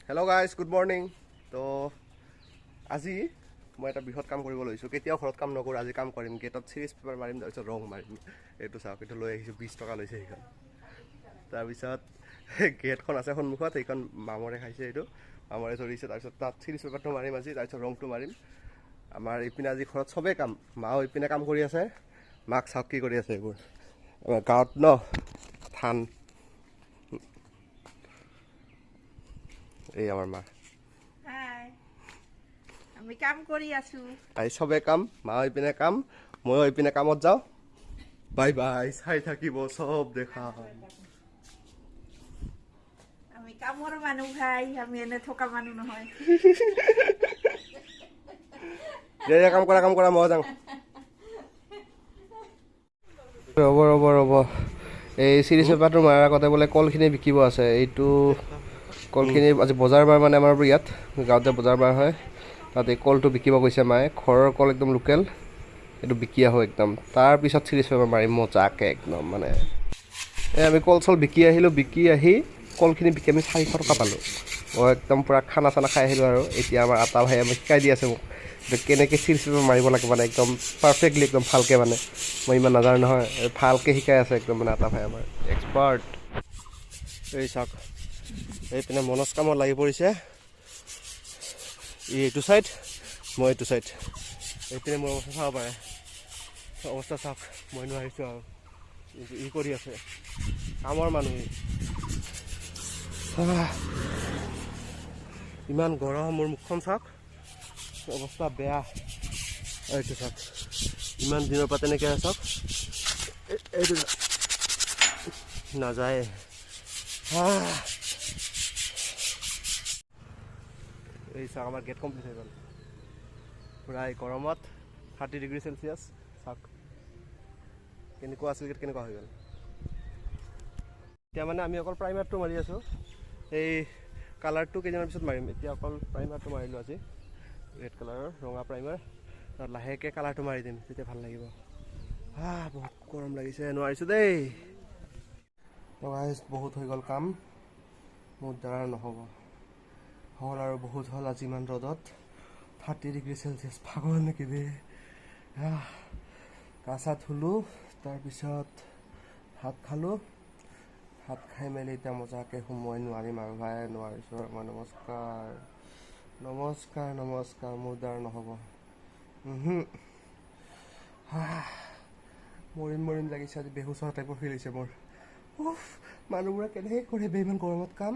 Hello guys, good morning. তো আজি মই এটা বৃহৎ কাম কৰিব লৈছোঁ। কেতিয়াও ঘৰত কাম নকৰোঁ, আজি কাম কৰিম। গেটত সিৰিজ পেপাৰ মাৰিম, তাৰপিছত ৰং মাৰিম। এইটো চাওক, এইটো লৈ আহিছোঁ, 20 টকা লৈছে সেইখন। তাৰপিছত গেটখন আছে সন্মুখত, সেইখন মামৰে খাইছে, এইটো মামৰে ধৰিছে। তাৰপিছত তাত সিৰিজ পেপাৰটো মাৰিম আজি, তাৰপিছত ৰংটো মাৰিম। আমাৰ ইপিনে আজি ঘৰত চবেই কাম, মাও ইপিনে কাম কৰি আছে। মাক চাওক কি কৰি আছে এইবোৰ। আমাৰ গাঁৱত ন ধান, এই আমাৰ মা আমি কাম কৰি আছো। আই চবে কাম, মা ইপিনে কাম, ময়ো ইপিনে কামত যাওঁ। বাই বাই, চাই থাকিব চব দেখা। আমি কামৰ মানুহ ভাই, আমি এনে থকা মানুহ নহয়। কাম কৰা মই যাওঁ। ৰ'ব এই চিৰিজ পেপাৰটো মাৰাৰ আগতে বোলে কলখিনি বিকিব আছে। এইটো কলখিনি আজি বজাৰ বাৰ, মানে আমাৰ ইয়াত গাঁৱতে বজাৰ বাৰ হয়, তাত এই কলটো বিকিব গৈছে মায়ে। ঘৰৰ কল, একদম লোকেল, এইটো বিকি আহোঁ একদম। তাৰপিছত চিৰিজ পেপাৰ মাৰিম মজাকে একদম। মানে এই আমি কল চল বিকি আহিলোঁ, বিকি আহি কলখিনি বিকি আমি 400 টকা পালোঁ। মই একদম পূৰা খানা চানা খাই আহিলোঁ। আৰু এতিয়া আমাৰ আটা ভাই আমি শিকাই দি আছে মোক কেনেকৈ চিৰিজ পেপাৰ মাৰিব লাগে, মানে একদম পাৰফেক্টলি, একদম ভালকৈ। মানে মই ইমান নাজানো নহয়, ভালকৈ শিকাই আছে একদম, মানে আটা ভাই আমাৰ এক্সপাৰ্ট। এই চাওক, এইপিনে মনজ কামত লাগি পৰিছে। ই এইটো ছাইড, মই এইটো ছাইড। এইপিনে মোৰ অৱস্থা চাব পাৰে, অৱস্থা চাওক, মই নোৱাৰিছোঁ আৰু। ই কৰি আছে, কামৰ মানুহ। ইমান গৰম, মোৰ মুখখন চাওক, অৱস্থা বেয়া। এইটো চাওক, ইমান দিনৰ পৰা তেনেকৈ চাওক, এইটো নাযায়। এই চাওক, আমাৰ গেট কমপ্লিট হৈ গ'ল। গহুৰাই গৰমত 30 ডিগ্ৰী চেলচিয়াছ। চাওক কেনেকুৱা আছিল, গেট কেনেকুৱা হৈ গ'ল। এতিয়া মানে আমি অকল প্ৰাইমাৰটো মাৰি আছোঁ, এই কালাৰটো কেইদিনমানৰ পিছত মাৰিম। এতিয়া অকল প্ৰাইমাৰটো মাৰিলোঁ আজি, ৰেড কালাৰৰ ৰঙা প্ৰাইমাৰ। তাত লাহেকৈ কালাৰটো মাৰি দিম, তেতিয়া ভাল লাগিব। বহুত গৰম লাগিছে, নোৱাৰিছোঁ দেই। বহুত হৈ গ'ল কাম, মোৰ দ্বাৰা নহ'ব। হ'ল আৰু বহুত হ'ল আজি ইমান ৰ'দত, 30 ডিগ্ৰী চেলচিয়াছ। ভাগৰ নেকি বে। গা চা ধুলোঁ, তাৰপিছত ভাত খালোঁ। ভাত খাই মেলি এতিয়া মজাকৈ সোমোৱাই নোৱাৰিম আৰু ভাই, নোৱাৰিছোঁ আৰু মই। নমস্কাৰ, মোৰ দ্বাৰা নহ'ব। মৰিম লাগিছে আজি, বেহুচ হোৱা টাইপৰ ফিল হৈছে মোৰ। মানুহবোৰে কেনেকৈ কৰে বে ইমান গৰমত কাম।